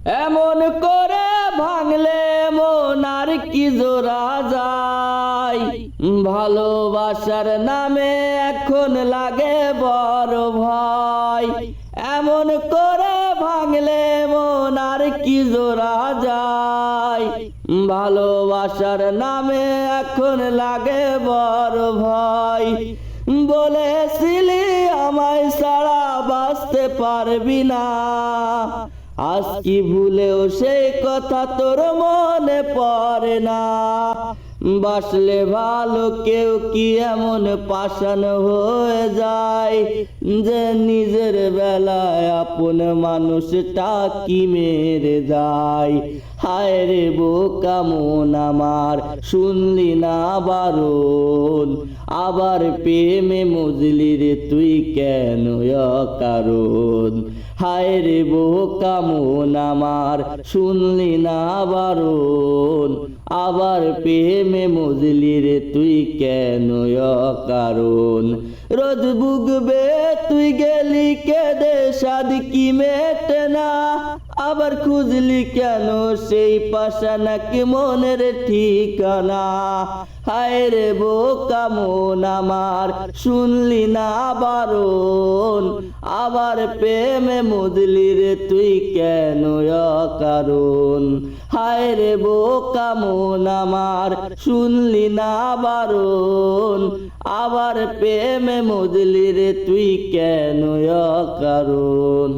এমন করে ভাঙলে মন আর কি জোড়া যায়, ভালোবাসার নামে এখন লাগে বড় ভয়। এমন করে ভাঙলে মন আর কি জোড়া যায়, ভালোবাসার নামে এখন লাগে বড় ভয়। বলেছিলি আমায় ছাড়া বাঁচতে পারবি না, আজ কি ভুলেও সেই কথা তোর মনে পড়ে না। বাসলে ভালো কেউ কি এমন পাষাণ হয়ে যায়, যে নিজের বেলায় আপন মানুষটা কি মেরে যায়। হায় রে বোকা মন আমার, শুনলি না বারণ, আবার প্রেমে মজলি রে তুই কেন অকারণ। হায় রে বোকা মন আমার, শুনলি না বারণ, আবার প্রেমে মজলি রে তুই কেন অকারণ। রোজ বুকবে তুই গেলি কেঁদে সাদ কি মেটে না, আবার খুঁজলি কেন সেই পাশা নাকি মনের ঠিকানা। হায় রে বোকা মন আমার, শুনলি না বারণ, আবার প্রেমে মজলি রে তুই কেন অকারণ। হায় রে বোকা মন আমার, শুনলি না বারণ, আবার প্রেমে মজলি রে তুই কেন অকারণ।